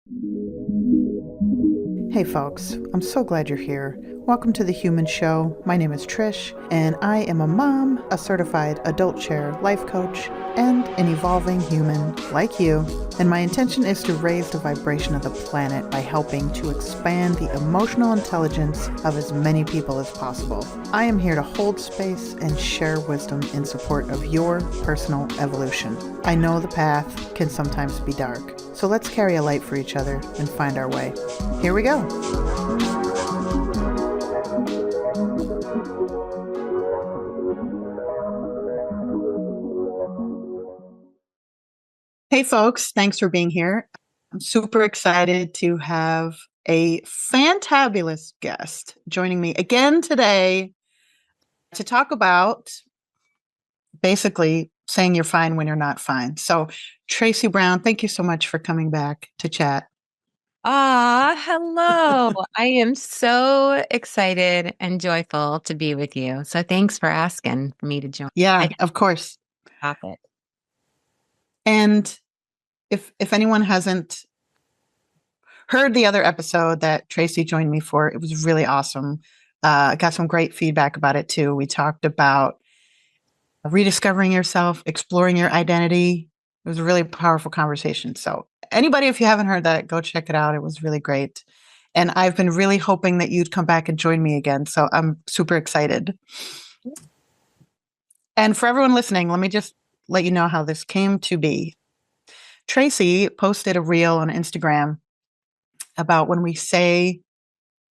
Hey folks, I'm so glad you're here. Welcome to The Human Show. My name is Trish, and I am a mom, a certified adult chair life coach, and an evolving human like you. And my intention is to raise the vibration of the planet by helping to expand the emotional intelligence of as many people as possible. I am here to hold space and share wisdom in support of your personal evolution. I know the path can sometimes be dark, so let's carry a light for each other and find our way. Here we go. Hey folks, thanks for being here. I'm super excited to have a fantabulous guest joining me again today to talk about basically saying you're fine when you're not fine. So, Tracy Brown, thank you so much for coming back to chat. Hello. I am so excited and joyful to be with you. So thanks for asking for me to join. I Yeah, can of course. stop it. And if anyone hasn't heard the other episode that Tracy joined me for, it was really awesome. I got some great feedback about it too. We talked about rediscovering yourself, exploring your identity. It was a really powerful conversation. So, anybody, if you haven't heard that, go check it out. It was really great. And I've been really hoping that you'd come back and join me again. So, I'm super excited. And for everyone listening, let me just let you know how this came to be. Tracy posted a reel on Instagram about when we say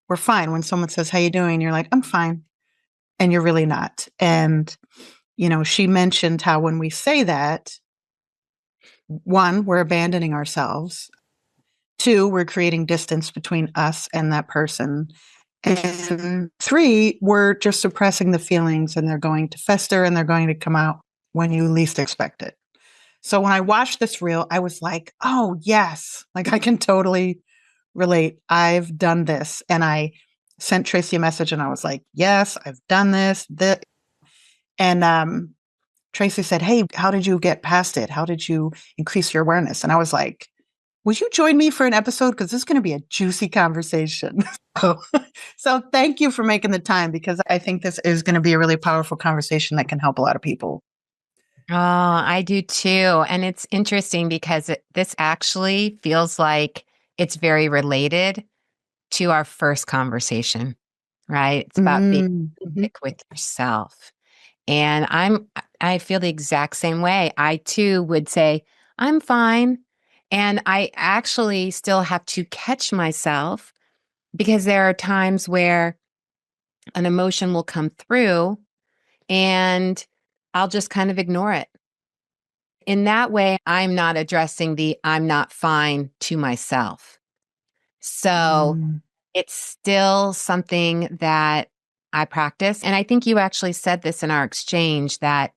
we're fine. When someone says, "How you doing?" You're like, "I'm fine." And you're really not. And, she mentioned how when we say that, one, we're abandoning ourselves. Two, we're creating distance between us and that person. And three, we're just suppressing the feelings and they're going to fester and they're going to come out when you least expect it. So when I watched this reel, I was like, oh, yes, like I can totally relate. I've done this. And I sent Tracy a message and I was like, yes, I've done this. And Tracy said, hey, how did you get past it? How did you increase your awareness? And I was like, would you join me for an episode? Because this is going to be a juicy conversation. so, so thank you for making the time because I think this is going to be a really powerful conversation that can help a lot of people. Oh, I do too. And it's interesting because this actually feels like it's very related to our first conversation, right? It's about being Mm-hmm. authentic with yourself. And I feel the exact same way. I too would say, I'm fine. And I actually still have to catch myself because there are times where an emotion will come through and I'll just kind of ignore it. In that way, I'm not addressing the I'm not fine to myself. So Mm. it's still something that I practice. And I think you actually said this in our exchange that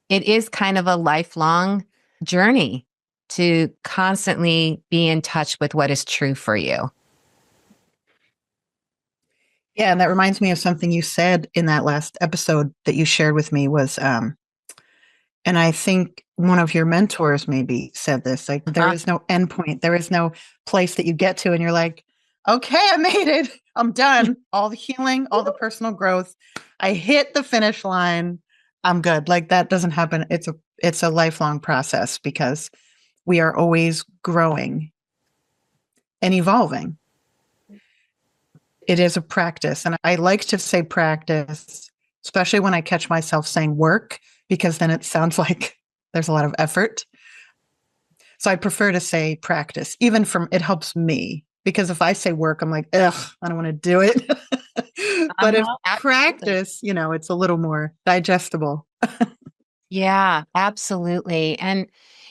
it is kind of a lifelong journey to constantly be in touch with what is true for you. Yeah, and that reminds me of something you said in that last episode that you shared with me was, and I think one of your mentors maybe said this, like there Uh-huh. is no endpoint, there is no place that you get to, and you're like, okay, I made it, I'm done. All the healing, all the personal growth, I hit the finish line. I'm good. Like that doesn't happen. It's a lifelong process because we are always growing and evolving. It is a practice. And I like to say practice, especially when I catch myself saying work, because then it sounds like there's a lot of effort. So I prefer to say practice, even from it helps me. Because if I say work, I'm like, ugh, I don't want to do it. But if Absolutely. practice, it's a little more digestible. Yeah, absolutely. And,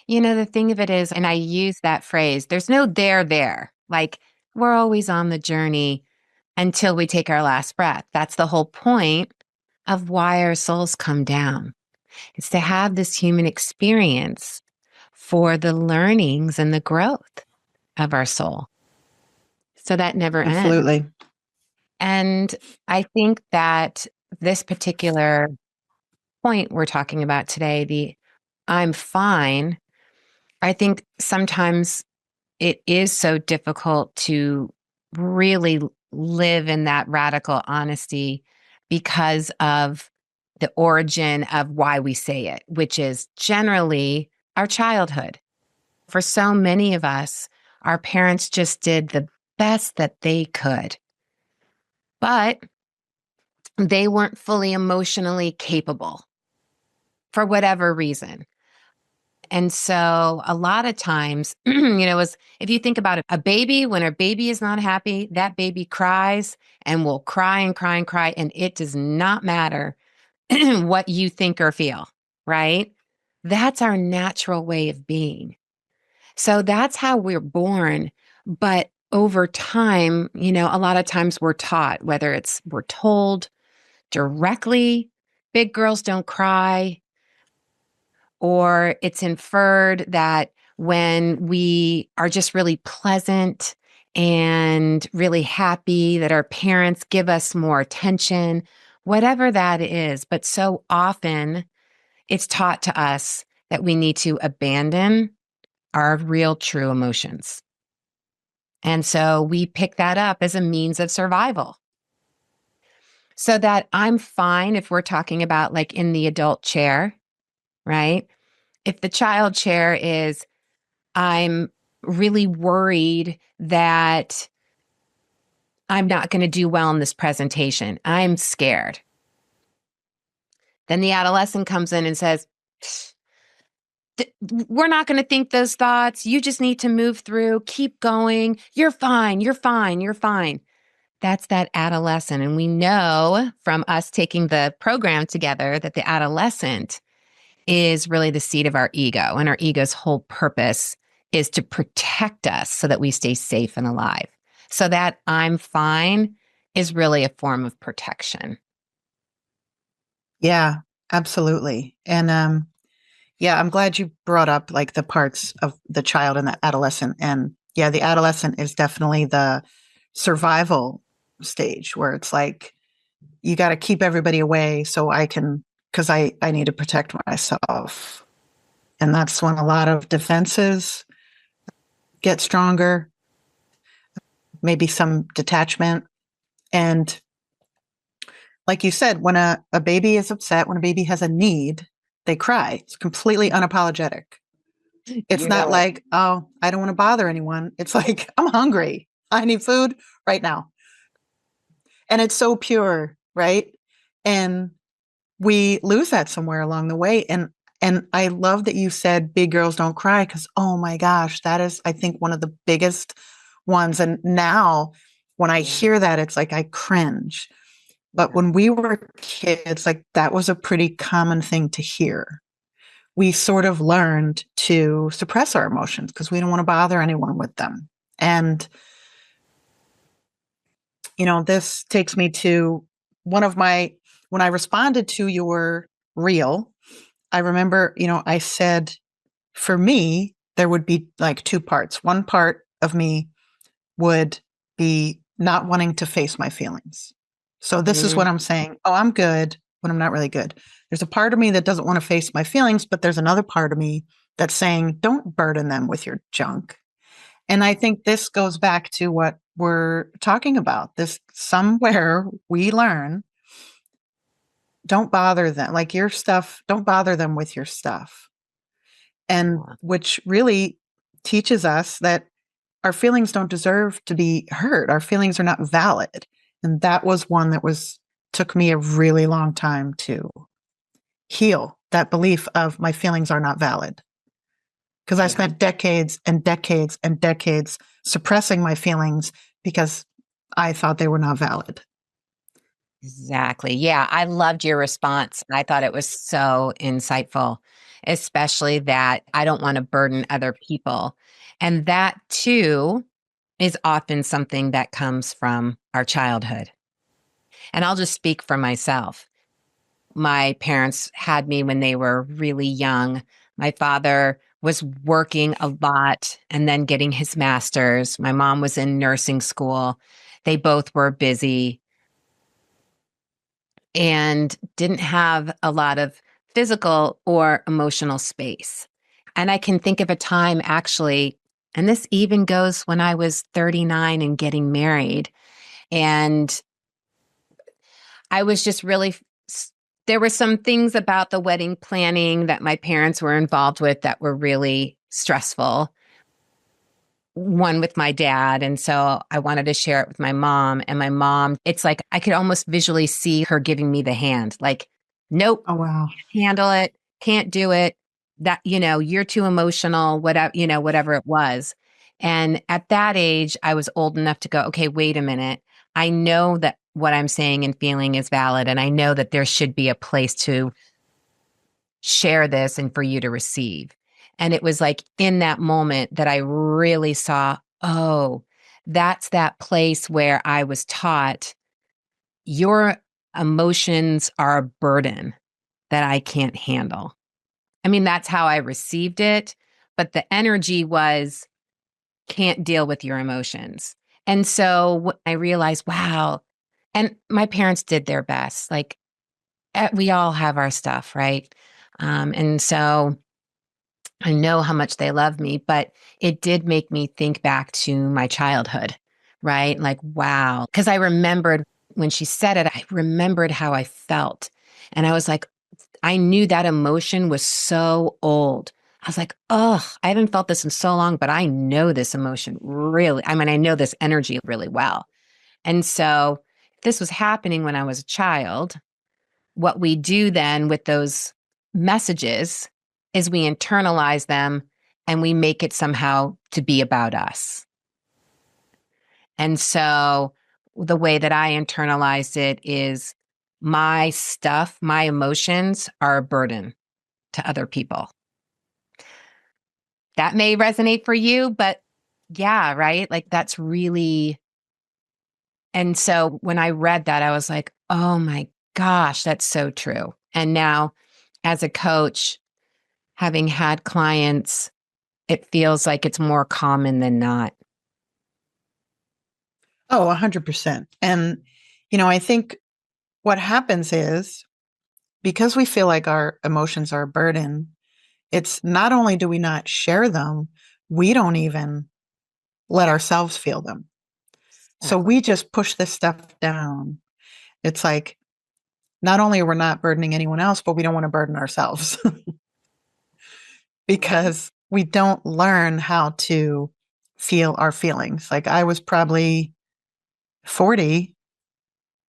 the thing of it is, and I use that phrase, there's no there. Like we're always on the journey until we take our last breath. That's the whole point of why our souls come down. It's to have this human experience for the learnings and the growth of our soul. So that never ends. Absolutely. And I think that this particular point we're talking about today, the I'm fine, I think sometimes it is so difficult to really live in that radical honesty because of the origin of why we say it, which is generally our childhood. For so many of us, our parents just did the best that they could, but they weren't fully emotionally capable for whatever reason. And so a lot of times, if you think about it, a baby, when a baby is not happy, that baby cries and will cry and cry and cry. And it does not matter what you think or feel, right? That's our natural way of being. So that's how we're born. But over time, a lot of times we're taught, whether it's we're told directly, big girls don't cry, or it's inferred that when we are just really pleasant and really happy, that our parents give us more attention, whatever that is. But so often it's taught to us that we need to abandon our real, true emotions. And so we pick that up as a means of survival. So that I'm fine if we're talking about like in the adult chair, right? If the child chair is, I'm really worried that I'm not going to do well in this presentation. I'm scared. Then the adolescent comes in and says, we're not going to think those thoughts. You just need to move through. Keep going. You're fine. You're fine. You're fine. That's that adolescent. And we know from us taking the program together that the adolescent is really the seat of our ego. And our ego's whole purpose is to protect us so that we stay safe and alive. So that I'm fine is really a form of protection. Yeah, absolutely. And yeah, I'm glad you brought up like the parts of the child and the adolescent. And yeah, the adolescent is definitely the survival stage where it's like you got to keep everybody away so I can, because I need to protect myself. And that's when a lot of defenses get stronger, maybe some detachment. And like you said, when a baby is upset, when a baby has a need, they cry. It's completely unapologetic. It's not Yeah. like, oh, I don't want to bother anyone. It's like, I'm hungry. I need food right now. And it's so pure, right? And we lose that somewhere along the way. And I love that you said big girls don't cry because oh my gosh, that is, I think, one of the biggest ones. And now when I hear that, it's like I cringe. But when we were kids, like that was a pretty common thing to hear. We sort of learned to suppress our emotions because we don't want to bother anyone with them. And, this takes me to one of my, when I responded to your reel, I remember, I said, for me, there would be like two parts. One part of me would be not wanting to face my feelings. So this is what I'm saying. Oh, I'm good when I'm not really good. There's a part of me that doesn't want to face my feelings, but there's another part of me that's saying, don't burden them with your junk. And I think this goes back to what we're talking about. This somewhere we learn, don't bother them. Like your stuff, don't bother them with your stuff. And which really teaches us that our feelings don't deserve to be heard. Our feelings are not valid. And that was one that took me a really long time to heal, that belief of my feelings are not valid. Because I spent decades and decades and decades suppressing my feelings because I thought they were not valid. Exactly. Yeah, I loved your response. I thought it was so insightful, especially that I don't want to burden other people. And that too is often something that comes from our childhood. And I'll just speak for myself. My parents had me when they were really young. My father was working a lot and then getting his master's. My mom was in nursing school. They both were busy and didn't have a lot of physical or emotional space. And I can think of a time actually And this even goes when I was 39 and getting married. And I was just really, there were some things about the wedding planning that my parents were involved with that were really stressful. One with my dad. And so I wanted to share it with my mom. And my mom, it's like I could almost visually see her giving me the hand, like, nope, Oh, wow. handle it, can't do it. That, you're too emotional, whatever, whatever it was. And at that age, I was old enough to go, okay, wait a minute. I know that what I'm saying and feeling is valid. And I know that there should be a place to share this and for you to receive. And it was like in that moment that I really saw, oh, that's that place where I was taught your emotions are a burden that I can't handle. I mean, that's how I received it. But the energy was, can't deal with your emotions. And so I realized, wow. And my parents did their best. Like, we all have our stuff, right? And so I know how much they love me, but it did make me think back to my childhood, right? Like, wow. Because I remembered when she said it, I remembered how I felt. And I was like, I knew that emotion was so old. I was like, oh, I haven't felt this in so long, but I know this emotion really. I mean, I know this energy really well. And so this was happening when I was a child. What we do then with those messages is we internalize them and we make it somehow to be about us. And so the way that I internalized it is my stuff, my emotions are a burden to other people. That may resonate for you, but yeah, right? Like that's really. And so when I read that, I was like, oh my gosh, that's so true. And now as a coach, having had clients, it feels like it's more common than not. Oh, 100%. And, I think what happens is because we feel like our emotions are a burden, it's not only do we not share them, we don't even let ourselves feel them. So Exactly. we just push this stuff down. It's like not only are we not burdening anyone else, but we don't want to burden ourselves Right. because we don't learn how to feel our feelings. Like I was probably 40,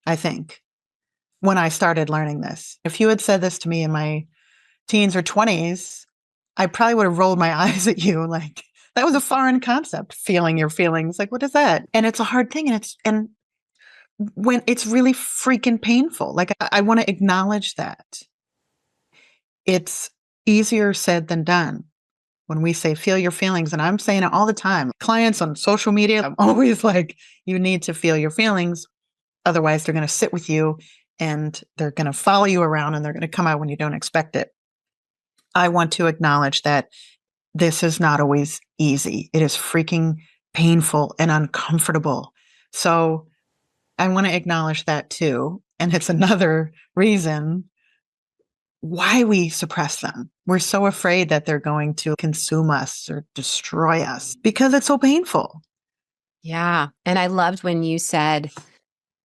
I think, when I started learning this. If you had said this to me in my teens or 20s, I probably would have rolled my eyes at you like that was a foreign concept, feeling your feelings. Like, what is that? And it's a hard thing. And when it's really freaking painful, like I want to acknowledge that it's easier said than done when we say feel your feelings. And I'm saying it all the time. Clients on social media, I'm always like, you need to feel your feelings. Otherwise, they're going to sit with you and they're going to follow you around and they're going to come out when you don't expect it. I want to acknowledge that this is not always easy. It is freaking painful and uncomfortable. So I want to acknowledge that too. And it's another reason why we suppress them. We're so afraid that they're going to consume us or destroy us because it's so painful. Yeah. And I loved when you said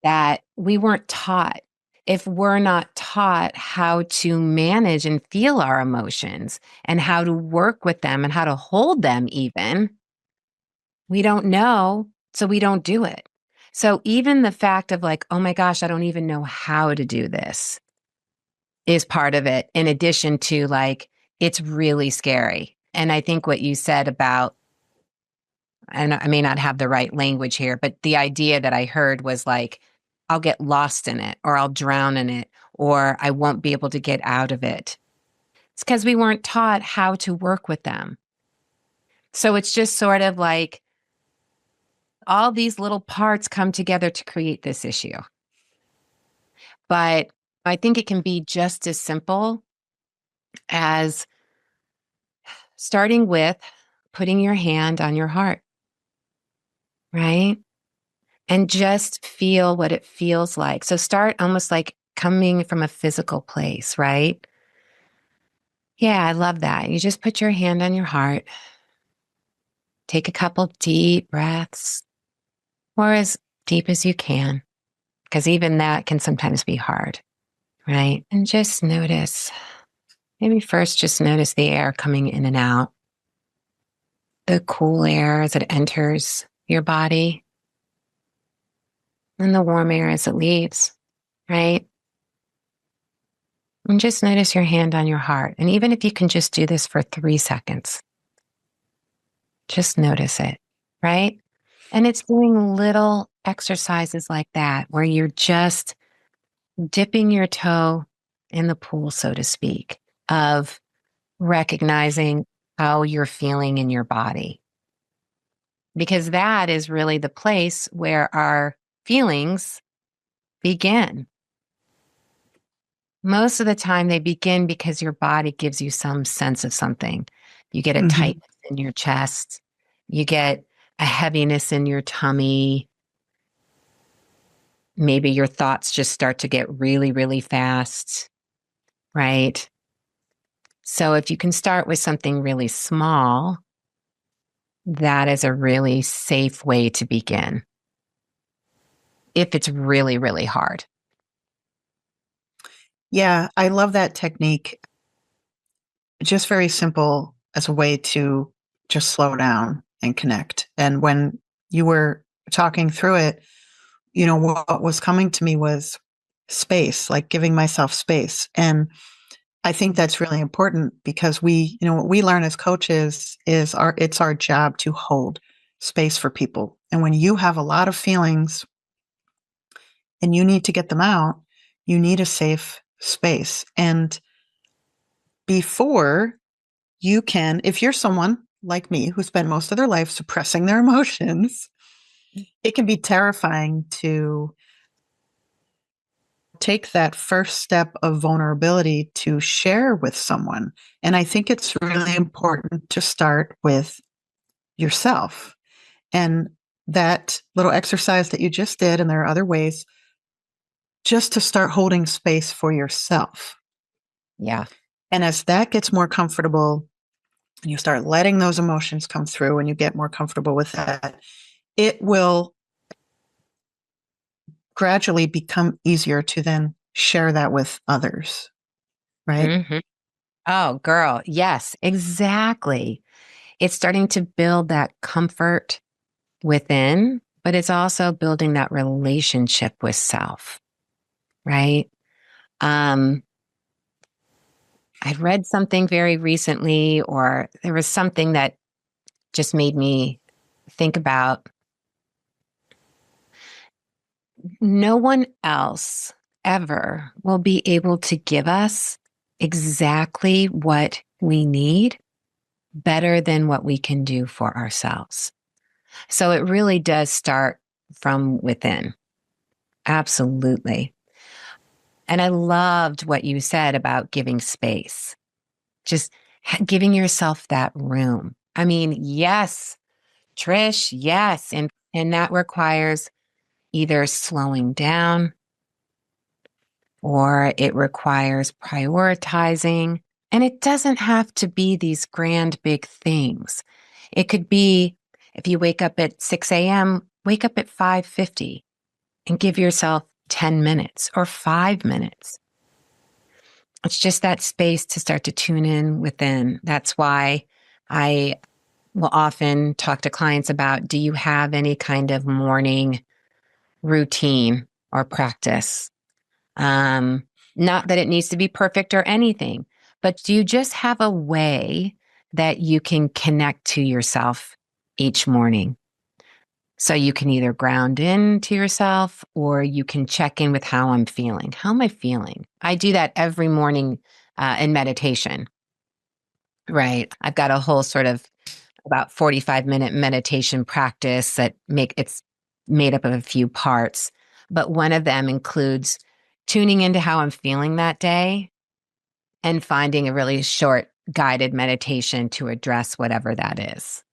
that we weren't taught. If we're not taught how to manage and feel our emotions and how to work with them and how to hold them, even, we don't know. So we don't do it. So even the fact of like, oh my gosh, I don't even know how to do this is part of it, in addition to like, it's really scary. And I think what you said about, and I may not have the right language here, but the idea that I heard was like, I'll get lost in it or I'll drown in it or I won't be able to get out of it. It's because we weren't taught how to work with them. So it's just sort of like all these little parts come together to create this issue. But I think it can be just as simple as starting with putting your hand on your heart, right? And just feel what it feels like. So start almost like coming from a physical place, right? Yeah, I love that. You just put your hand on your heart take a couple deep breaths, or as deep as you can, because even that can sometimes be hard, right? And just notice, maybe first just notice the air coming in and out, the cool air as it enters your body, and the warm air as it leaves, right? And just notice your hand on your heart. And even if you can just do this for 3 seconds, just notice it, right? And it's doing little exercises like that where you're just dipping your toe in the pool, so to speak, of recognizing how you're feeling in your body. Because that is really the place where our feelings begin. Most of the time, they begin because your body gives you some sense of something. You get a Mhm. tightness in your chest, you get a heaviness in your tummy. Maybe your thoughts just start to get really, really fast, right? So if you can start with something really small, that is a really safe way to begin if it's really, really hard. Yeah, I love that technique. Just very simple as a way to just slow down and connect. And when you were talking through it, what was coming to me was space, like giving myself space. And I think that's really important because what we learn as coaches is it's our job to hold space for people. And when you have a lot of feelings and you need to get them out, you need a safe space. And before you can, if you're someone like me who spent most of their life suppressing their emotions, it can be terrifying to take that first step of vulnerability to share with someone. And I think it's really important to start with yourself. And that little exercise that you just did, and there are other ways, just to start holding space for yourself. Yeah. And as that gets more comfortable and you start letting those emotions come through and you get more comfortable with that, it will gradually become easier to then share that with others, right? Hmm. Oh, girl. Yes, exactly. It's starting to build that comfort within, but it's also building that relationship with self, right? Um, I read something very recently, or there was something that just made me think about no one else ever will be able to give us exactly what we need better than what we can do for ourselves. So it really does start from within. Absolutely. And I loved what you said about giving space, just giving yourself that room. I mean, yes, Trish, yes. And that requires either slowing down or it requires prioritizing. And it doesn't have to be these grand, big things. It could be if you wake up at 6 a.m., wake up at 5:50 and give yourself 10 minutes or 5 minutes. It's just that space to start to tune in within. That's why I will often talk to clients about, do you have any kind of morning routine or practice? Um, Not that it needs to be perfect or anything, but do you just have a way that you can connect to yourself each morning? So you can either ground into yourself or you can check in with how I'm feeling. How am I feeling? I do that every morning in meditation, right? I've got a whole sort of about 45-minute meditation practice it's made up of a few parts, but one of them includes tuning into how I'm feeling that day and finding a really short guided meditation to address whatever that is.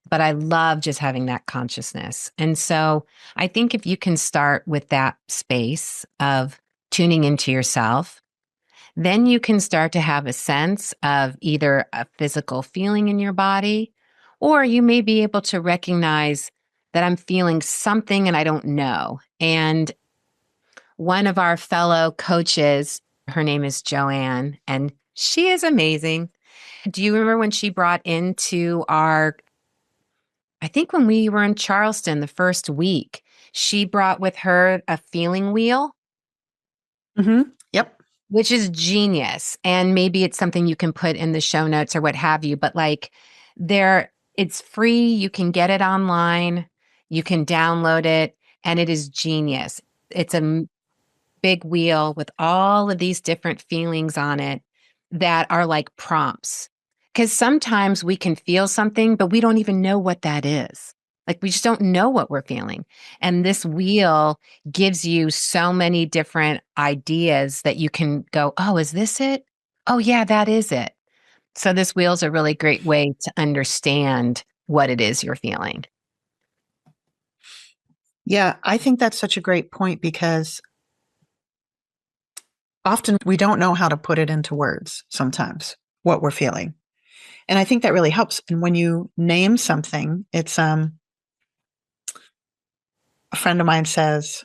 But I love just having that consciousness. And so I think if you can start with that space of tuning into yourself, then you can start to have a sense of either a physical feeling in your body Or you may be able to recognize that I'm feeling something and I don't know. And one of our fellow coaches, her name is Joanne, and she is amazing. Do you remember when she brought into I think when we were in Charleston the first week, she brought with her a feeling wheel, Yep. which is genius. And maybe it's something you can put in the show notes or what have you, but like it's free. You can get it online. You can download it, and it is genius. It's a big wheel with all of these different feelings on it that are like prompts. Because sometimes we can feel something, but we don't even know what that is. Like we just don't know what we're feeling. And this wheel gives you so many different ideas that you can go, oh, is this it? Oh, yeah, that is it. So this wheel's a really great way to understand what it is you're feeling. Yeah, I think that's such a great point because often we don't know how to put it into words sometimes, what we're feeling. And I think that really helps. And when you name something, it's a friend of mine says,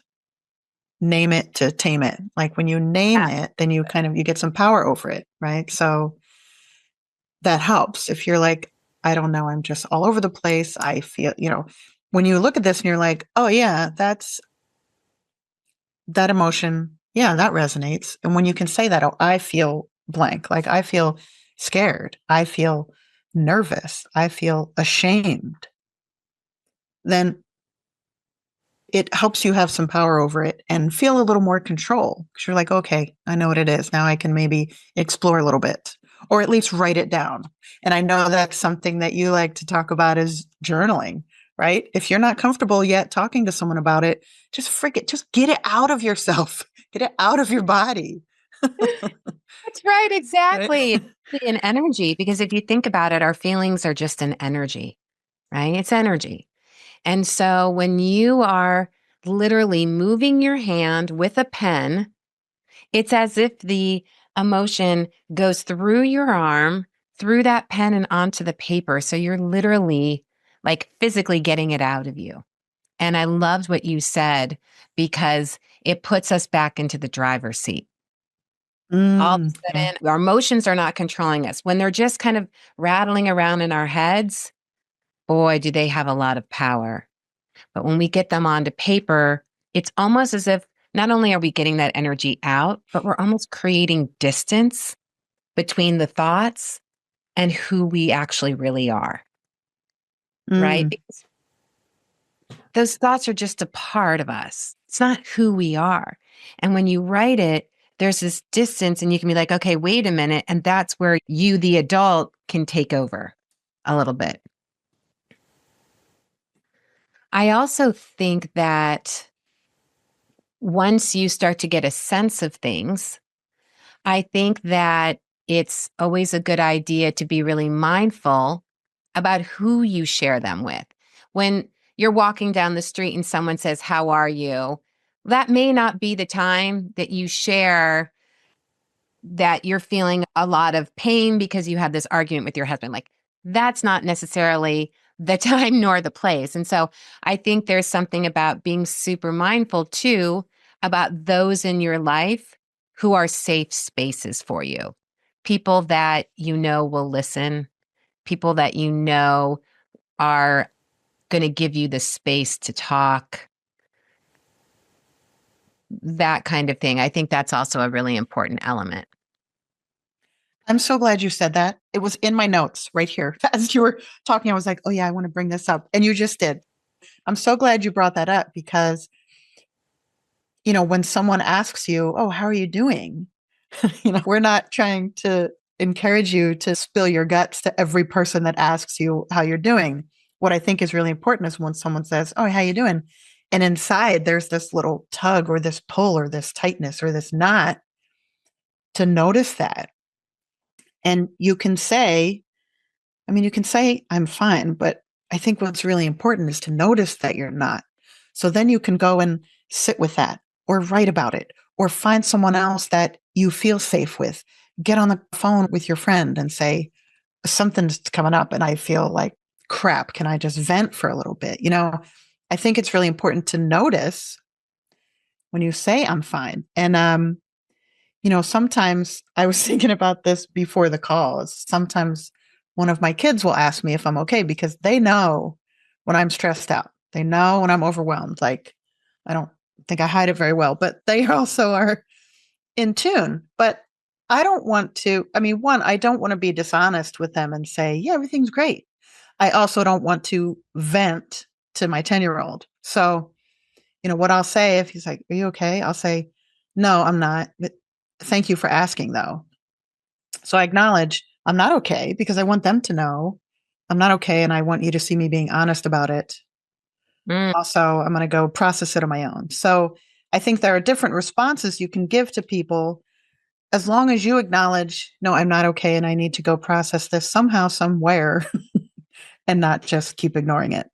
name it to tame it. Like when you name it, then you get some power over it, right? So that helps. If you're like, I don't know, I'm just all over the place. I feel, when you look at this and you're like, oh yeah, that's that emotion. Yeah, that resonates. And when you can say that, oh, I feel blank, like I feel scared, I feel nervous, I feel ashamed, then it helps you have some power over it and feel a little more control because you're like, okay, I know what it is. Now I can maybe explore a little bit or at least write it down. And I know that's something that you like to talk about is journaling, right? If you're not comfortable yet talking to someone about it, just get it out of yourself, get it out of your body. That's right, Right? exactly. It's an energy, because if you think about it, our feelings are just an energy, right? It's energy. And so when you are literally moving your hand with a pen, it's as if the emotion goes through your arm, through that pen and onto the paper. So you're literally like physically getting it out of you. And I loved what you said because it puts us back into the driver's seat. All of a Yeah. sudden, our emotions are not controlling us. When they're just kind of rattling around in our heads, boy, do they have a lot of power. But when we get them onto paper, it's almost as if not only are we getting that energy out, but we're almost creating distance between the thoughts and who we actually really are, right? Mm. Because those thoughts are just a part of us. It's not who we are. And when you write it, there's this distance, and you can be like, okay, wait a minute. And that's where you, the adult, can take over a little bit. I also think that once you start to get a sense of things, I think that it's always a good idea to be really mindful about who you share them with. When you're walking down the street and someone says, how are you? That may not be the time that you share that you're feeling a lot of pain because you had this argument with your husband. Like, that's not necessarily the time nor the place. And so I think there's something about being super mindful too about those in your life who are safe spaces for you. People that you know will listen, people that you know are going to give you the space to talk, that kind of thing. I think that's also a really important element. I'm so glad you said that. It was in my notes right here. As you were talking, I was like, oh, yeah, I want to bring this up. And you just did. I'm so glad you brought that up because, when someone asks you, oh, how are you doing? We're not trying to encourage you to spill your guts to every person that asks you how you're doing. What I think is really important is when someone says, oh, how you doing? And inside there's this little tug or this pull or this tightness or this knot to notice that. And you can say, I'm fine, but I think what's really important is to notice that you're not. So then you can go and sit with that or write about it or find someone else that you feel safe with. Get on the phone with your friend and say, something's coming up and I feel like crap, can I just vent for a little bit? I think it's really important to notice when you say I'm fine. And sometimes I was thinking about this before the call. Sometimes one of my kids will ask me if I'm okay because they know when I'm stressed out. They know when I'm overwhelmed. Like, I don't think I hide it very well, but they also are in tune. But I don't want to, I mean, one, I don't want to be dishonest with them and say, yeah, everything's great. I also don't want to vent to my 10-year-old. So, what I'll say if he's like, are you okay? I'll say, no, I'm not. But thank you for asking, though. So I acknowledge I'm not okay because I want them to know I'm not okay. And I want you to see me being honest about it. Mm. Also, I'm going to go process it on my own. So I think there are different responses you can give to people as long as you acknowledge, no, I'm not okay. And I need to go process this somehow, somewhere, and not just keep ignoring it.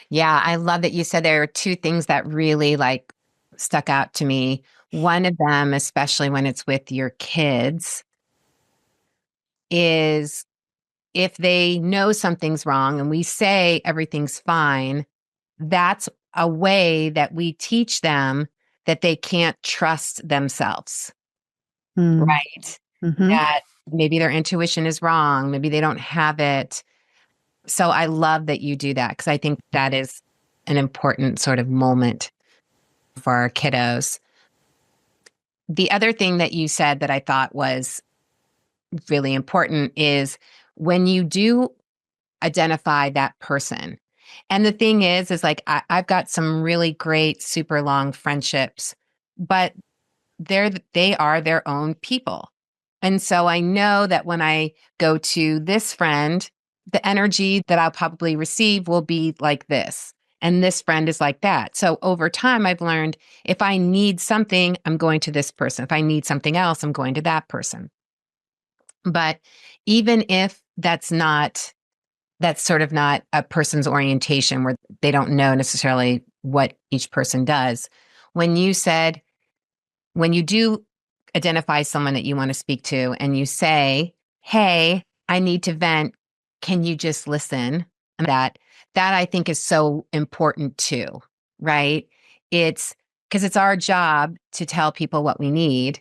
Yeah, I love that you said there are two things that really like stuck out to me. One of them, especially when it's with your kids, is if they know something's wrong and we say everything's fine, that's a way that we teach them that they can't trust themselves, Mm. right? Hmm. That maybe their intuition is wrong, maybe they don't have it. So I love that you do that because I think that is an important sort of moment for our kiddos. The other thing that you said that I thought was really important is when you do identify that person. And the thing is like I've got some really great, super long friendships, but they are their own people. And so I know that when I go to this friend, the energy that I'll probably receive will be like this. And this friend is like that. So over time, I've learned if I need something, I'm going to this person. If I need something else, I'm going to that person. But even if that's sort of not a person's orientation where they don't know necessarily what each person does. When you said, when you do identify someone that you want to speak to and you say, hey, I need to vent, can you just listen? And that I think is so important too, right? It's because it's our job to tell people what we need,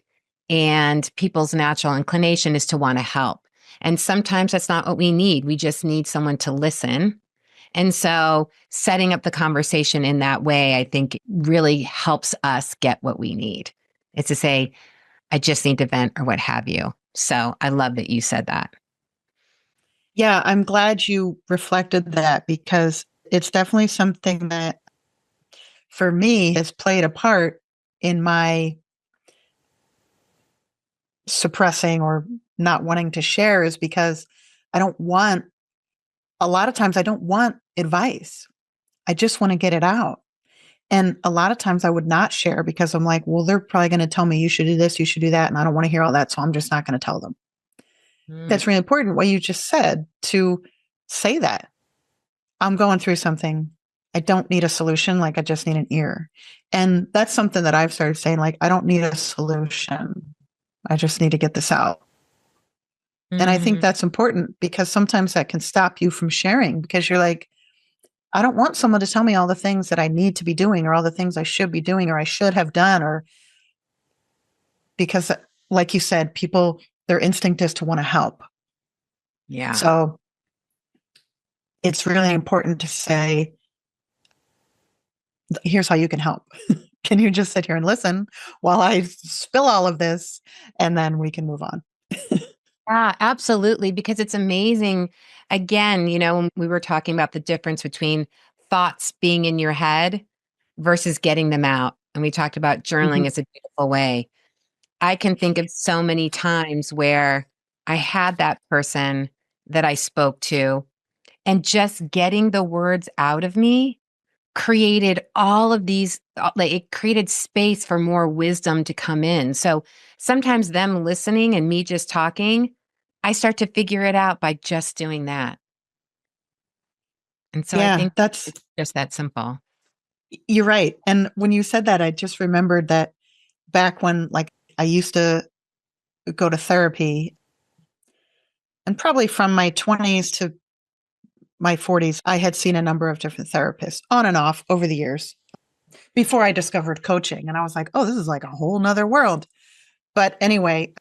and people's natural inclination is to want to help. And sometimes that's not what we need. We just need someone to listen. And so setting up the conversation in that way, I think really helps us get what we need. It's to say, I just need to vent or what have you. So I love that you said that. Yeah, I'm glad you reflected that because it's definitely something that for me has played a part in my suppressing or not wanting to share is because I don't want, a lot of times I don't want advice. I just want to get it out. And a lot of times I would not share because I'm like, well, they're probably going to tell me you should do this, you should do that. And I don't want to hear all that. So I'm just not going to tell them. Mm, That's really important what you just said to say that. I'm going through something. I don't need a solution. Like I just need an ear. And that's something that I've started saying, like, I don't need a solution. I just need to get this out. And I think mhm. that's important because sometimes that can stop you from sharing because you're like, I don't want someone to tell me all the things that I need to be doing or all the things I should be doing or I should have done or because like you said, people their instinct is to want to help. Yeah. So it's really important to say, here's how you can help. Can you just sit here and listen while I spill all of this and then we can move on? Yeah, absolutely. Because it's amazing. Again, when we were talking about the difference between thoughts being in your head versus getting them out. And we talked about Mhm. journaling as a beautiful way. I can think of so many times where I had that person that I spoke to, and just getting the words out of me created all of these, like it created space for more wisdom to come in. So sometimes them listening and me just talking, I start to figure it out by just doing that. And so I Yeah, think that's it's just that simple. you're right. And when you said that, I just remembered that back when like I used to go to therapy and probably from my 20s to my 40s, I had seen a number of different therapists on and off over the years before I discovered coaching. And I was like, oh, this is like a whole nother world. But anyway,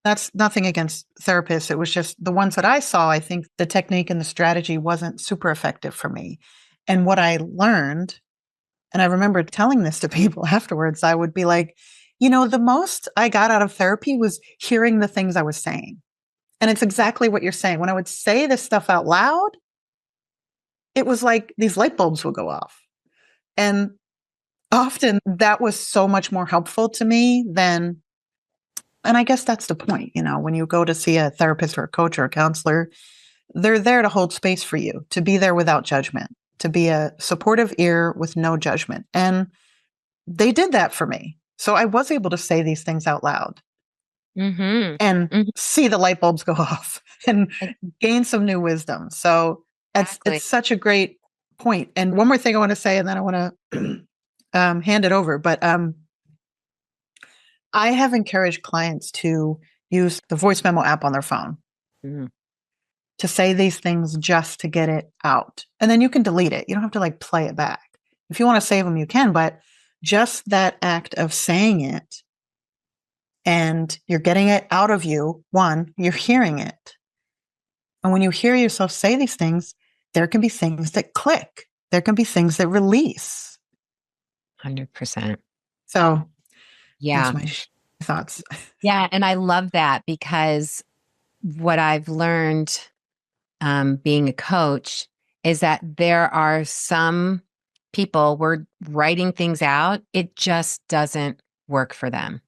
that's nothing against therapists. It was just the ones that I saw, I think the technique and the strategy wasn't super effective for me. And what I learned, and I remember telling this to people afterwards, I would be like, the most I got out of therapy was hearing the things I was saying. And it's exactly what you're saying. When I would say this stuff out loud, it was like these light bulbs would go off. And often that was so much more helpful to me than, and I guess that's the point, when you go to see a therapist or a coach or a counselor, they're there to hold space for you, to be there without judgment, to be a supportive ear with no judgment. And they did that for me. So I was able to say these things out loud Mhm. and Mhm. see the light bulbs go off and gain some new wisdom. So it's Exactly. such a great point. And one more thing I want to say, and then I want to hand it over. But I have encouraged clients to use the voice memo app on their phone Mhm. to say these things just to get it out. And then you can delete it. You don't have to like play it back. If you want to save them, you can, but just that act of saying it and you're getting it out of you, one, you're hearing it. And when you hear yourself say these things, there can be things that click. There can be things that release. 100%. So there's Yeah. my thoughts. Yeah, and I love that because what I've learned, being a coach is that there are some people we're writing things out, it just doesn't work for them.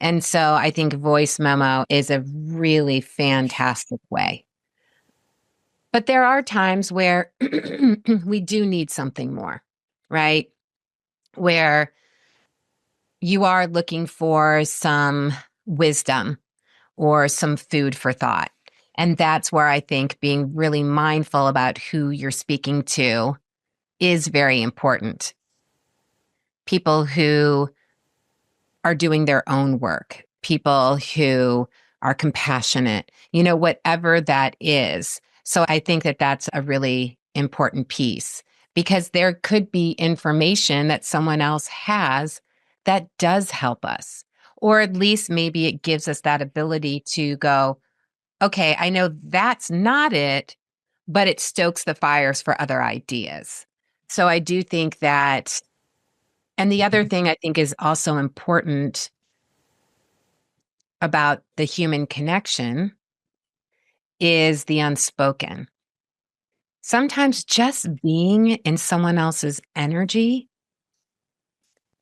And so I think voice memo is a really fantastic way. But there are times where we do need something more, right? Where you are looking for some wisdom or some food for thought. And that's where I think being really mindful about who you're speaking to is very important. People who are doing their own work, people who are compassionate, whatever that is. So I think that that's a really important piece because there could be information that someone else has that does help us. Or at least maybe it gives us that ability to go, okay, I know that's not it, but it stokes the fires for other ideas. So I do think that, and the other thing I think is also important about the human connection is the unspoken. Sometimes just being in someone else's energy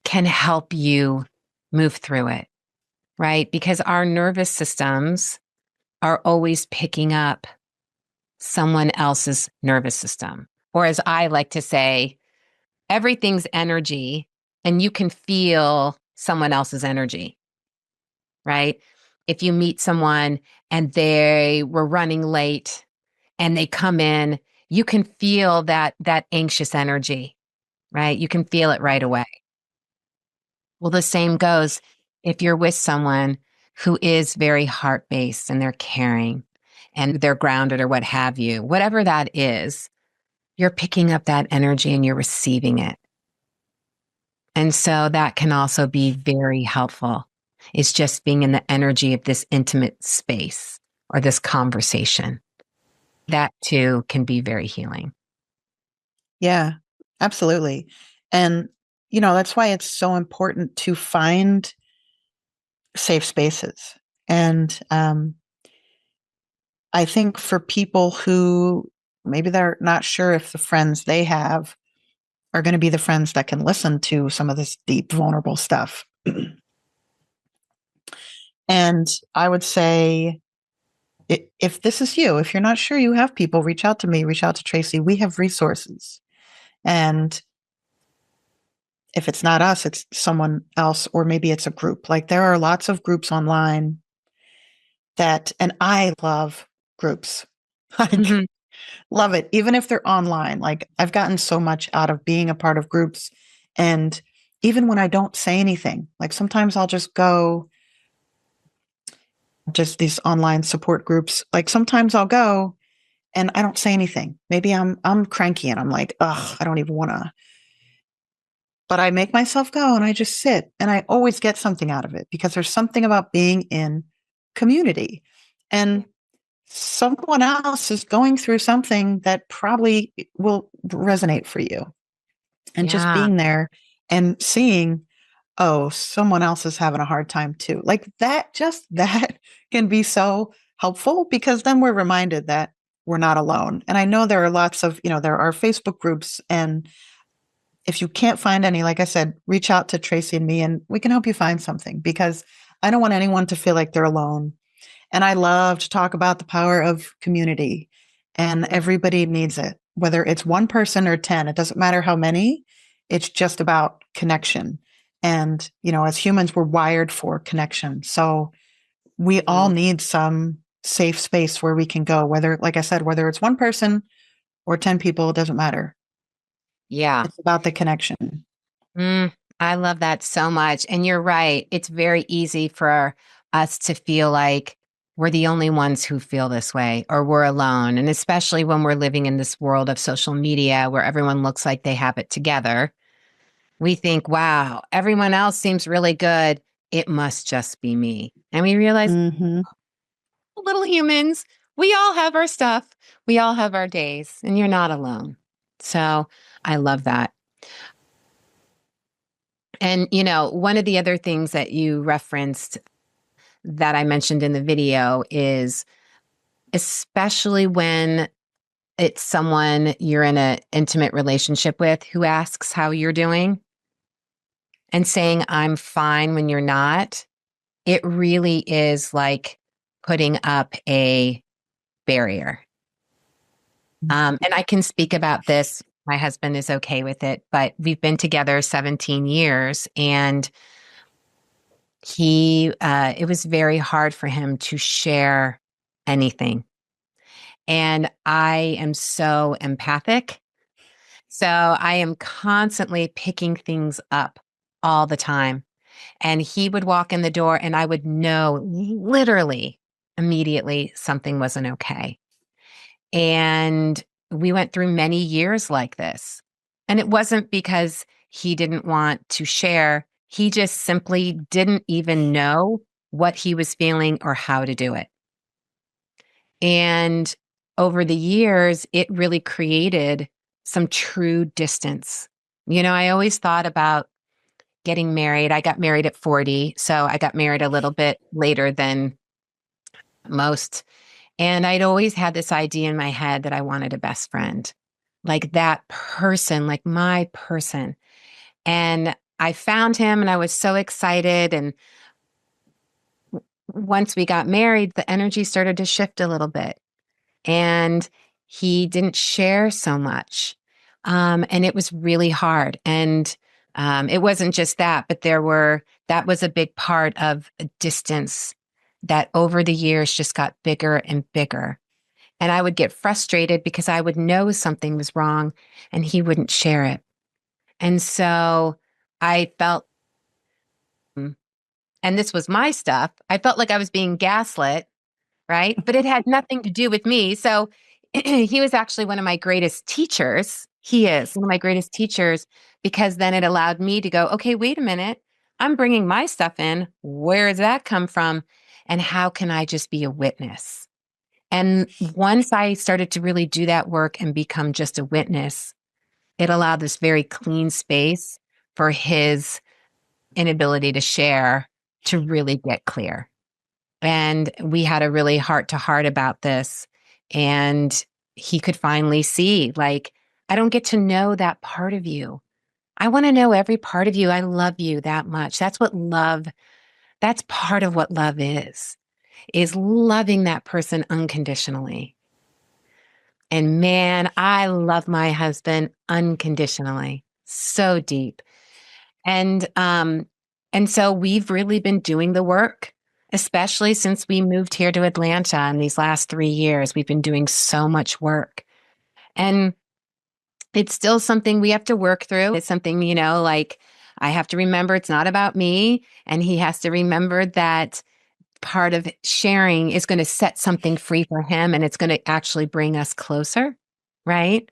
can help you move through it, right? Because our nervous systems are always picking up someone else's nervous system. Or as I like to say, everything's energy and you can feel someone else's energy, right? If you meet someone and they were running late and they come in, you can feel that anxious energy, right? You can feel it right away. Well, the same goes if you're with someone who is very heart-based and they're caring and they're grounded or what have you, whatever that is, you're picking up that energy and you're receiving it. And so that can also be very helpful. It's just being in the energy of this intimate space or this conversation. That too can be very healing. Yeah, absolutely. And, that's why it's so important to find safe spaces. And I think for people who maybe they're not sure if the friends they have are going to be the friends that can listen to some of this deep, vulnerable stuff. And I would say, if this is you, if you're not sure you have people, reach out to me, reach out to Tracy. We have resources. And if it's not us, it's someone else, or maybe it's a group. Like there are lots of groups online and I love groups. Like, Mhm. love it. Even if they're online, like I've gotten so much out of being a part of groups. And even when I don't say anything, like sometimes I'll just go, just these online support groups. Like sometimes I'll go and I don't say anything. Maybe I'm cranky and I'm like, ugh, I don't even want to. But I make myself go and I just sit and I always get something out of it because there's something about being in community. And someone else is going through something that probably will resonate for you. And just Yeah. being there and seeing, oh, someone else is having a hard time too. Like that, just that can be so helpful because then we're reminded that we're not alone. And I know there are lots of, there are Facebook groups. And if you can't find any, like I said, reach out to Tracy and me and we can help you find something because I don't want anyone to feel like they're alone. And I love to talk about the power of community, and everybody needs it, whether it's one person or 10, it doesn't matter how many. It's just about connection. And, as humans, we're wired for connection. So we all Mm. need some safe space where we can go, whether, like I said, whether it's one person or 10 people, it doesn't matter. Yeah. It's about the connection. Mm, I love that so much. And you're right. It's very easy for us to feel like we're the only ones who feel this way or we're alone. And especially when we're living in this world of social media where everyone looks like they have it together, we think, wow, everyone else seems really good. It must just be me. And we realize, Hmm. little humans, we all have our stuff, we all have our days, and you're not alone. So I love that. And, one of the other things that you referenced that I mentioned in the video is especially when it's someone you're in an intimate relationship with who asks how you're doing and saying, I'm fine when you're not, it really is like putting up a barrier. And I can speak about this. My husband is okay with it, but we've been together 17 years and it was very hard for him to share anything. And I am so empathic. So I am constantly picking things up all the time. And he would walk in the door and I would know literally immediately something wasn't okay. And we went through many years like this. And it wasn't because he didn't want to share, he just simply didn't even know what he was feeling or how to do it. And over the years, it really created some true distance. I always thought about getting married. I got married at 40, so I got married a little bit later than most. And I'd always had this idea in my head that I wanted a best friend, like that person, like my person. And I found him and I was so excited. And once we got married, the energy started to shift a little bit. And he didn't share so much. And it was really hard. And it wasn't just that, but that was a big part of a distance that over the years just got bigger and bigger. And I would get frustrated because I would know something was wrong and he wouldn't share it. And so I felt, and this was my stuff, I felt like I was being gaslit, right? But it had nothing to do with me. So he was actually one of my greatest teachers. He is one of my greatest teachers because then it allowed me to go, okay, wait a minute. I'm bringing my stuff in. Where does that come from? And how can I just be a witness? And once I started to really do that work and become just a witness, it allowed this very clean space for his inability to share to really get clear. And we had a really heart to heart about this. And he could finally see, like, I don't get to know that part of you. I want to know every part of you. I love you that much. That's part of what love is loving that person unconditionally. And man, I love my husband unconditionally, so deep. And and so we've really been doing the work, especially since we moved here to Atlanta in these last 3 years. We've been doing so much work. And it's still something we have to work through. It's something, like I have to remember it's not about me and he has to remember that part of sharing is going to set something free for him, and it's going to actually bring us closer, right?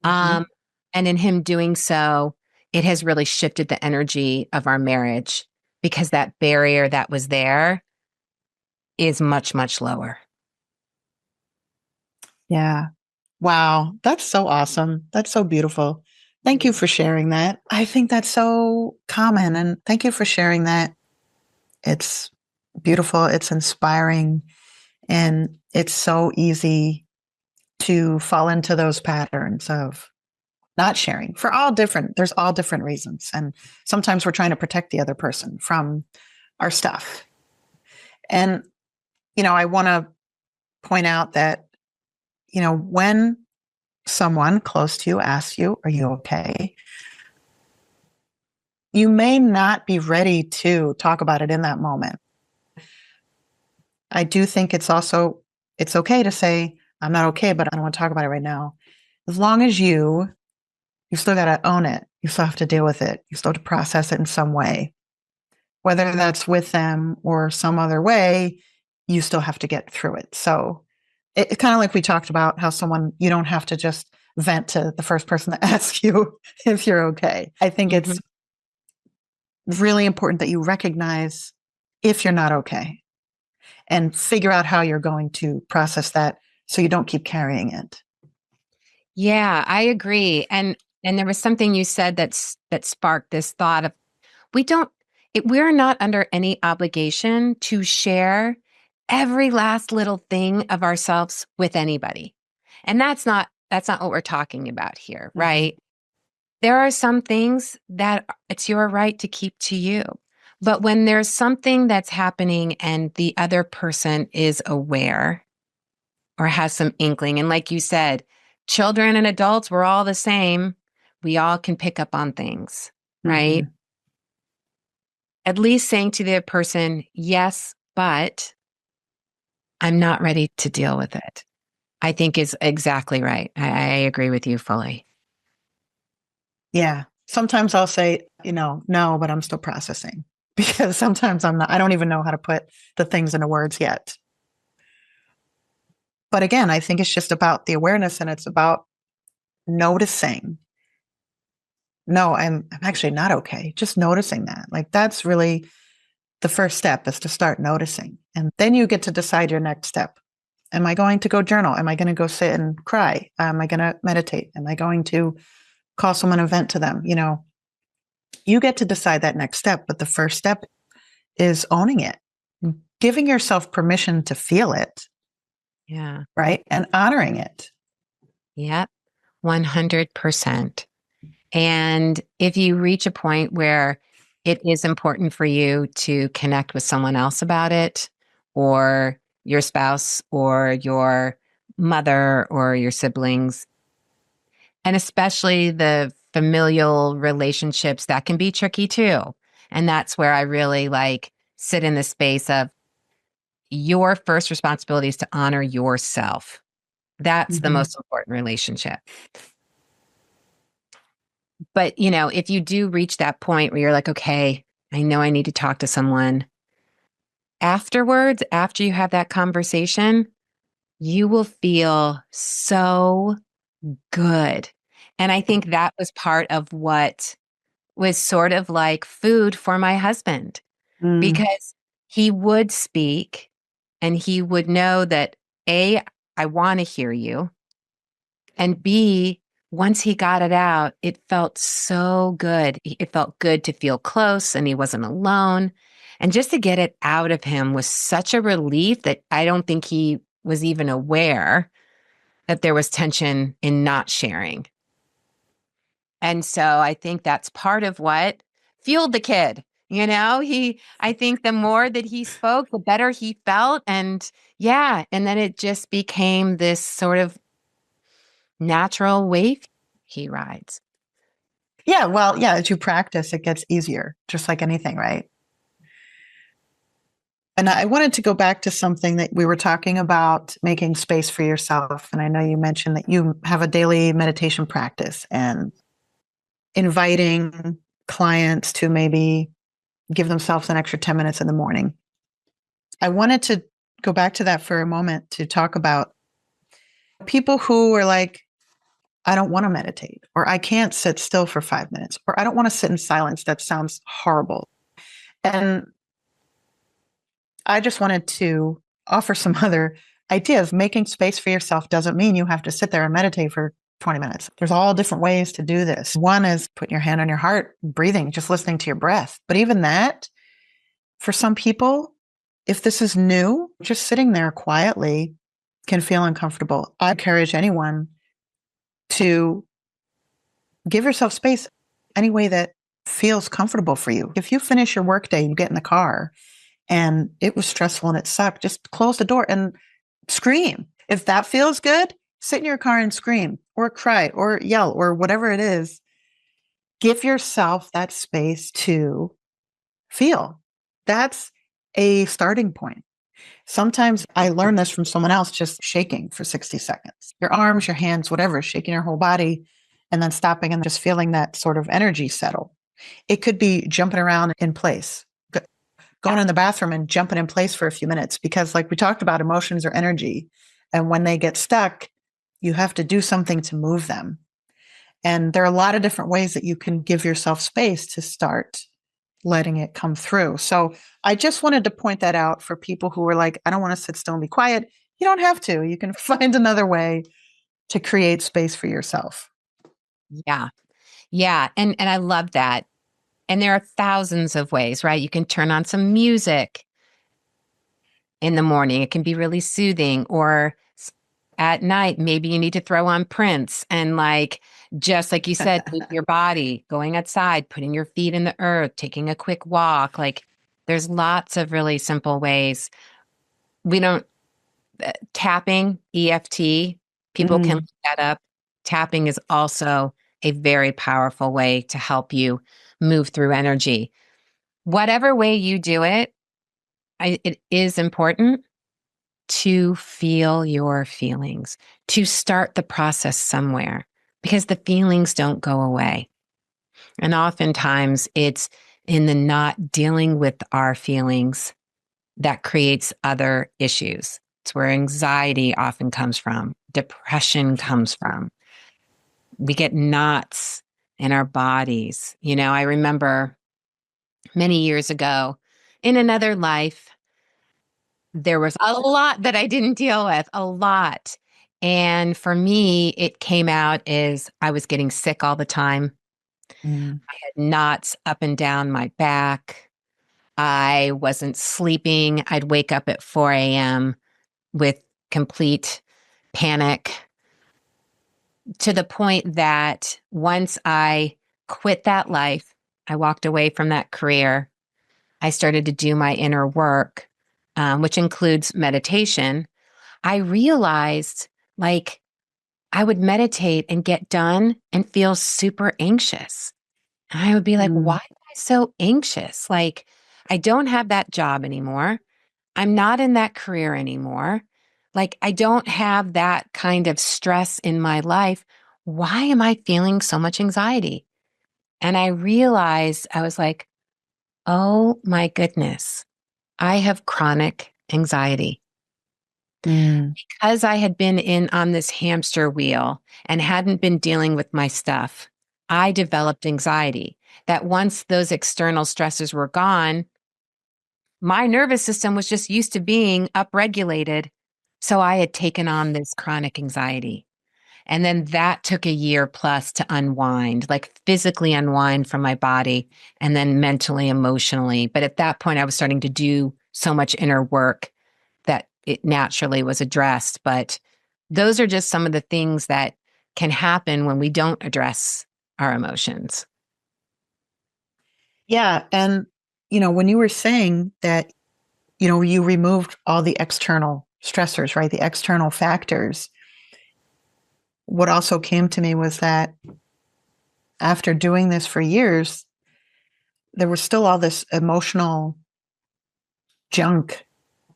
Mhm. Um, and in him doing so, it has really shifted the energy of our marriage because that barrier that was there is much, much lower. Yeah. Wow. That's so awesome. That's so beautiful. Thank you for sharing that. I think that's so common. And thank you for sharing that. It's beautiful. It's inspiring. And it's so easy to fall into those patterns of not sharing for there's all different reasons. And sometimes we're trying to protect the other person from our stuff. And, I want to point out that, when someone close to you asks you, are you okay? You may not be ready to talk about it in that moment. I do think it's okay to say, I'm not okay, but I don't want to talk about it right now. As long as you still got to own it. You still have to deal with it. You still have to process it in some way, whether that's with them or some other way, you still have to get through it. So it's kind of like we talked about how you don't have to just vent to the first person that asks you if you're okay. I think Mhm. it's really important that you recognize if you're not okay and figure out how you're going to process that so you don't keep carrying it. Yeah, I agree. And there was something you said that sparked this thought of we don't we're not under any obligation to share every last little thing of ourselves with anybody. And that's not what we're talking about here, Mhm. right? There are some things that it's your right to keep to you. But when there's something that's happening and the other person is aware or has some inkling, and like you said, children and adults, we're all the same. We all can pick up on things, right? Mhm. At least saying to the person, yes, but I'm not ready to deal with it, I think is exactly right. I agree with you fully. Yeah. Sometimes I'll say, no, but I'm still processing because sometimes I don't even know how to put the things into words yet. But again, I think it's just about the awareness and it's about noticing. No, I'm actually not okay. Just noticing that. Like that's really the first step is to start noticing. And then you get to decide your next step. Am I going to go journal? Am I going to go sit and cry? Am I going to meditate? Am I going to call someone and vent to them? You get to decide that next step, but the first step is owning it, giving yourself permission to feel it, Yeah. right? And honoring it. Yep. 100%. And if you reach a point where it is important for you to connect with someone else about it, or your spouse, or your mother, or your siblings, and especially the familial relationships, that can be tricky too. And that's where I really like sit in the space of your first responsibility is to honor yourself. That's the Mhm. most important relationship. But, if you do reach that point where you're like, okay, I know I need to talk to someone, afterwards, after you have that conversation, you will feel so good. And I think that was part of what was sort of like food for my husband Mm. because he would speak and he would know that A, I want to hear you. And B, once he got it out, it felt so good. It felt good to feel close and he wasn't alone. And just to get it out of him was such a relief that I don't think he was even aware that there was tension in not sharing. And so I think that's part of what fueled the kid. I think the more that he spoke, the better he felt. And yeah, and then it just became this sort of natural wave he rides. Yeah, well, yeah, as you practice, it gets easier, just like anything, right? And I wanted to go back to something that we were talking about making space for yourself. And I know you mentioned that you have a daily meditation practice and inviting clients to maybe give themselves an extra 10 minutes in the morning. I wanted to go back to that for a moment to talk about people who are like, I don't want to meditate, or I can't sit still for 5 minutes, or I don't want to sit in silence. That sounds horrible. And I just wanted to offer some other ideas. Making space for yourself doesn't mean you have to sit there and meditate for 20 minutes. There's all different ways to do this. One is putting your hand on your heart, breathing, just listening to your breath. But even that, for some people, if this is new, just sitting there quietly can feel uncomfortable. I encourage anyone to give yourself space any way that feels comfortable for you. If you finish your workday, you get in the car and it was stressful and it sucked, just close the door and scream. If that feels good, sit in your car and scream or cry or yell or whatever it is. Give yourself that space to feel. That's a starting point. Sometimes I learned this from someone else, just shaking for 60 seconds. Your arms, your hands, whatever, shaking your whole body, and then stopping and just feeling that sort of energy settle. It could be jumping around in place, going in the bathroom and jumping in place for a few minutes, because like we talked about, emotions are energy. And when they get stuck, you have to do something to move them. And there are a lot of different ways that you can give yourself space to start letting it come through. So I just wanted to point that out for people who are like, I don't want to sit still and be quiet. You don't have to. You can find another way to create space for yourself. Yeah. Yeah. And I love that. And there are thousands of ways, right? You can turn on some music in the morning. It can be really soothing. Or at night, maybe you need to throw on Prince and like, just like you said, move your body, going outside, putting your feet in the earth, taking a quick walk. Like there's lots of really simple ways. We don't, tapping, EFT, people can Mm, look that up. Tapping is also a very powerful way to help you move through energy. Whatever way you do it, it is important to feel your feelings, to start the process somewhere, because the feelings don't go away. And oftentimes it's in the not dealing with our feelings that creates other issues. It's where anxiety often comes from, depression comes from. We get knots in our bodies. You know, I remember many years ago in another life, there was a lot that I didn't deal with, a lot. And for me, it came out as I was getting sick all the time. mm, I had knots up and down my back. I wasn't sleeping. I'd wake up at 4 a.m. with complete panic, to the point that once I quit that life, I walked away from that career. I started to do my inner work, which includes meditation. I realized like I would meditate and get done and feel super anxious. And I would be like, why mm, am I so anxious? Like, I don't have that job anymore. I'm not in that career anymore. Like, I don't have that kind of stress in my life. Why am I feeling so much anxiety? And I realized I was like, oh my goodness, I have chronic anxiety. mm, Because I had been in on this hamster wheel and hadn't been dealing with my stuff, I developed anxiety that once those external stresses were gone, my nervous system was just used to being upregulated. So I had taken on this chronic anxiety. And then that took a year plus to unwind, like physically unwind from my body and then mentally, emotionally. But at that point, I was starting to do so much inner work that it naturally was addressed. But those are just some of the things that can happen when we don't address our emotions. yeah. And, when you were saying that, you removed all the external stressors, right? The external factors. What also came to me was that after doing this for years, there was still all this emotional junk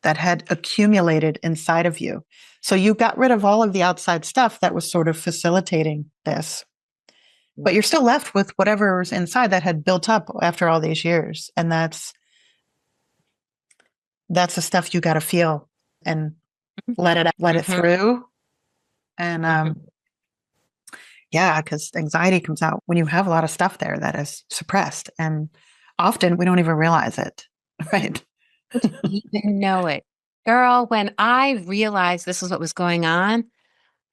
that had accumulated inside of you. So you got rid of all of the outside stuff that was sort of facilitating this, but you're still left with whatever's inside that had built up after all these years. And that's that's the stuff you got to feel and let it Mhm. through. And Mhm. yeah, because anxiety comes out when you have a lot of stuff there that is suppressed, and often we don't even realize it, right? Even know it. Girl, when I realized this was what was going on,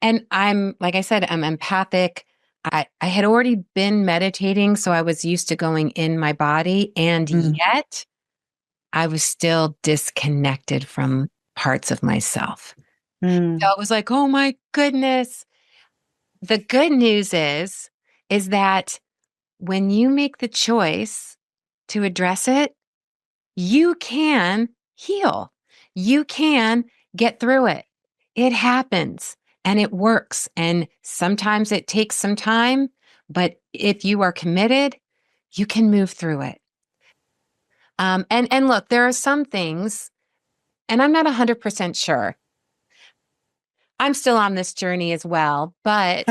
and I'm, like I said, I'm empathic. I had already been meditating, so I was used to going in my body, and Mm, yet I was still disconnected from parts of myself. So mm, it was like, oh my goodness. The good news is that when you make the choice to address it, you can heal. You can get through it. It happens and it works. And sometimes it takes some time, but if you are committed, you can move through it. And look, there are some things, and I'm not 100% sure. I'm still on this journey as well, but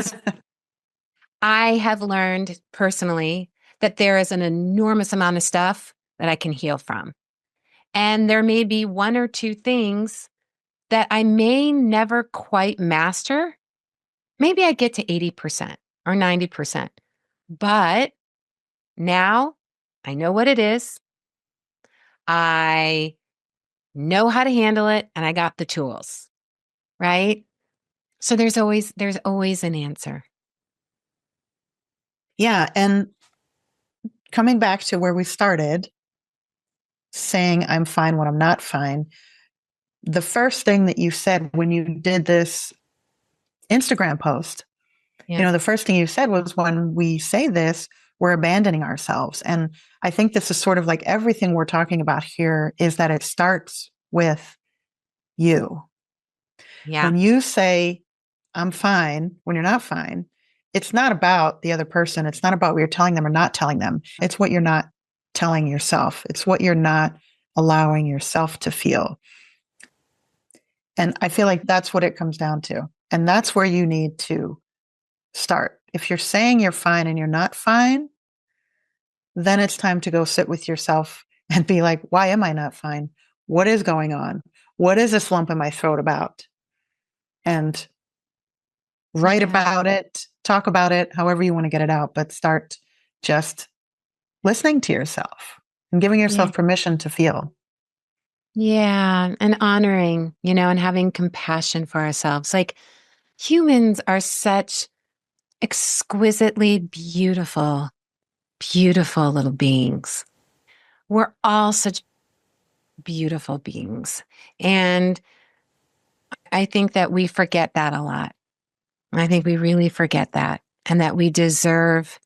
I have learned personally that there is an enormous amount of stuff that I can heal from. And there may be one or two things that I may never quite master. Maybe I get to 80% or 90%. But now I know what it is. I know how to handle it and I got the tools, right? So there's always an answer. yeah, and coming back to where we started, saying I'm fine when I'm not fine. The first thing that you said when you did this Instagram post, Yeah. the first thing you said was when we say this, we're abandoning ourselves. And I think this is sort of like everything we're talking about here is that it starts with you. Yeah. When you say, I'm fine, when you're not fine, it's not about the other person. It's not about what you're telling them or not telling them. It's what you're not telling yourself. It's what you're not allowing yourself to feel. And I feel like that's what it comes down to. And that's where you need to start. If you're saying you're fine and you're not fine, then it's time to go sit with yourself and be like, why am I not fine? What is going on? What is this lump in my throat about? And write Yeah. about it, talk about it, however you want to get it out, but start just listening to yourself and giving Yeah. yourself permission to feel. Yeah. And honoring, and having compassion for ourselves. Like humans are such exquisitely beautiful, beautiful little beings. We're all such beautiful beings. And I think that we forget that a lot. I think we really forget that and that we deserve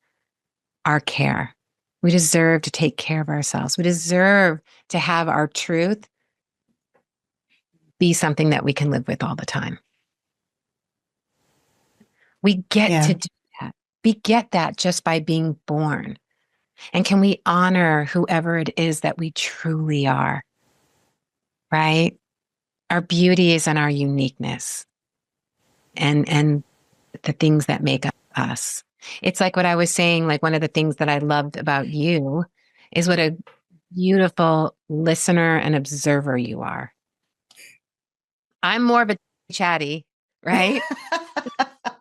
our care. We deserve to take care of ourselves. We deserve to have our truth be something that we can live with all the time. We get Yeah. to do that. We get that just by being born. And can we honor whoever it is that we truly are, right? Our beauty is in our uniqueness and the things that make us. It's like what I was saying, like one of the things that I loved about you is what a beautiful listener and observer you are. I'm more of a chatty, right?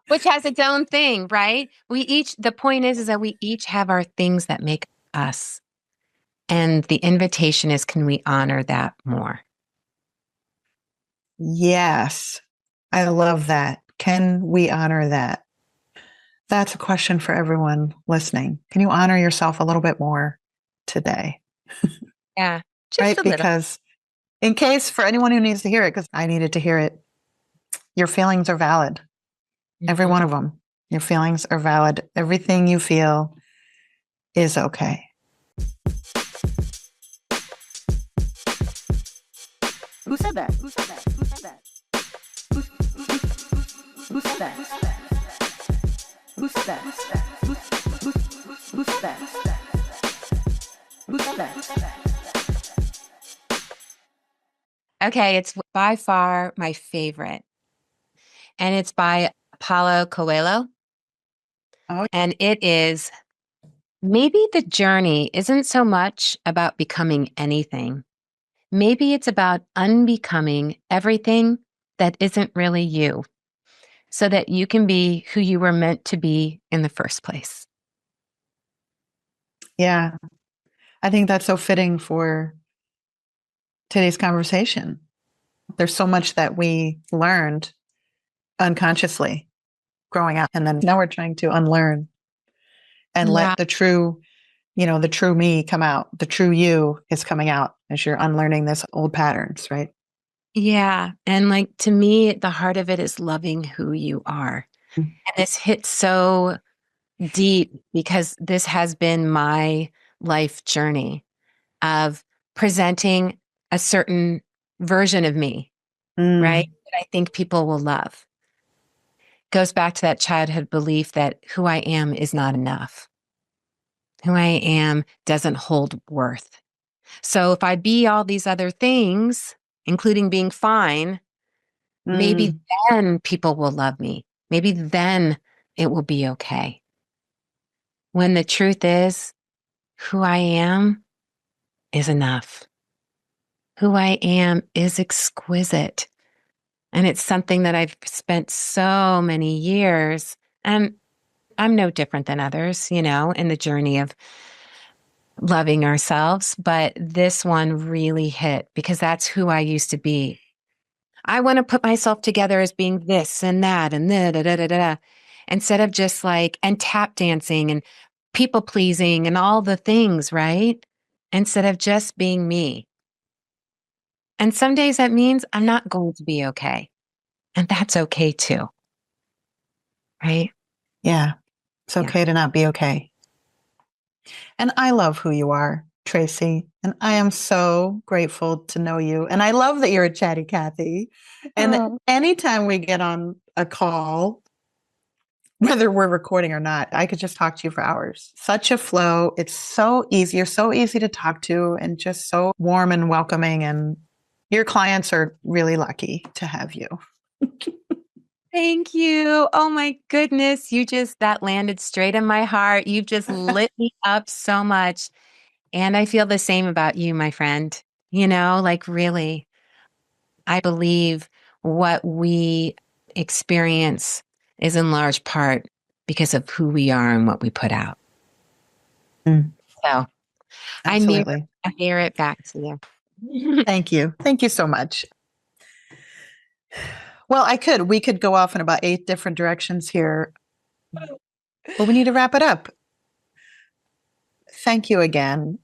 Which has its own thing, right? The point is that we each have our things that make us. And the invitation is, can we honor that more? Yes. I love that. Can we honor that? That's a question for everyone listening. Can you honor yourself a little bit more today? Yeah, just Right? a little. Because in case for anyone who needs to hear it, because I needed to hear it, your feelings are valid. Every Mhm. one of them. Your feelings are valid. Everything you feel is okay. Who said that? Who said that? Who said that? Who said that? Who said that? Who said that? Who said that? Okay, it's by far my favorite. And it's by Paulo Coelho. Oh, And it is maybe the journey isn't so much about becoming anything. maybe it's about unbecoming everything that isn't really you so that you can be who you were meant to be in the first place. Yeah. I think that's so fitting for today's conversation. There's so much that we learned unconsciously growing up. And then now we're trying to unlearn and Yeah. let the true, the true me come out. The true you is coming out as you're unlearning this old patterns, right? Yeah. And like to me, the heart of it is loving who you are. And this hits so deep because this has been my life journey of presenting a certain version of me, right? Mm, That I think people will love. Goes back to that childhood belief that who I am is not enough. Who I am doesn't hold worth. So if I be all these other things, including being fine, maybe mm, then people will love me. Maybe then it will be okay. When the truth is, who I am is enough. Who I am is exquisite. And it's something that I've spent so many years, and I'm no different than others, in the journey of loving ourselves. But this one really hit because that's who I used to be. I want to put myself together as being this and that and da da da da da, instead of just and tap dancing and people pleasing and all the things, right? Instead of just being me. And some days that means I'm not going to be okay. And that's okay too, right? yeah. It's Yeah. okay to not be okay. And I love who you are, Tracy. And I am so grateful to know you. And I love that you're a chatty Cathy. And Oh. anytime we get on a call, whether we're recording or not, I could just talk to you for hours. Such a flow. It's so easy. You're so easy to talk to and just so warm and welcoming. And your clients are really lucky to have you. Thank you. Oh my goodness. That landed straight in my heart. You've just lit me up so much. And I feel the same about you, my friend. Really, I believe what we experience is in large part because of who we are and what we put out. Mm, So absolutely. I hear it back to you. Thank you. Thank you so much. Well, we could go off in about 8 different directions here, but we need to wrap it up. Thank you again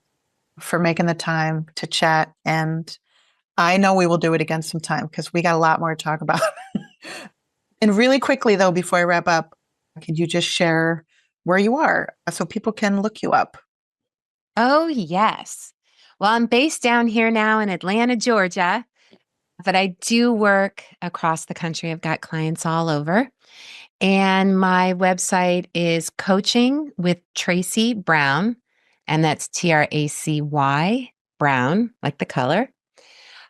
for making the time to chat. And I know we will do it again sometime because we got a lot more to talk about. And really quickly, though, before I wrap up, could you just share where you are so people can look you up? Oh, yes. Well, I'm based down here now in Atlanta, Georgia, but I do work across the country. I've got clients all over. And my website is Coaching with Tracy Brown, and that's Tracy Brown, like the color.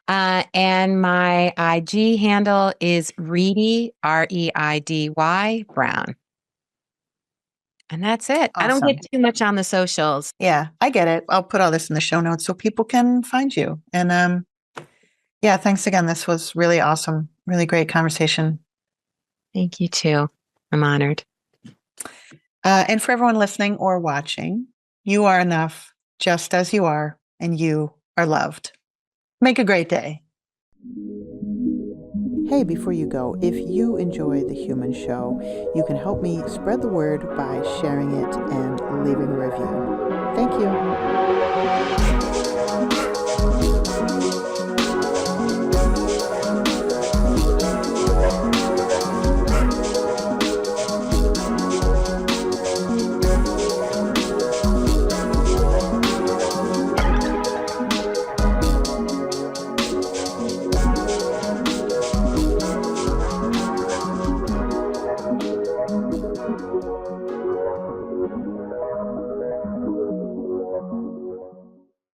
And my IG handle is Reidy, Reidy Brown. And that's it. I don't get Awesome. too much on the socials. Yeah, I get it. I'll put all this in the show notes so people can find you. And yeah, thanks again. This was really awesome. Really great conversation. Thank you too. I'm honored. And for everyone listening or watching, you are enough just as you are, and you are loved. Make a great day. Hey, before you go, if you enjoy The Human Show, you can help me spread the word by sharing it and leaving a review. Thank you.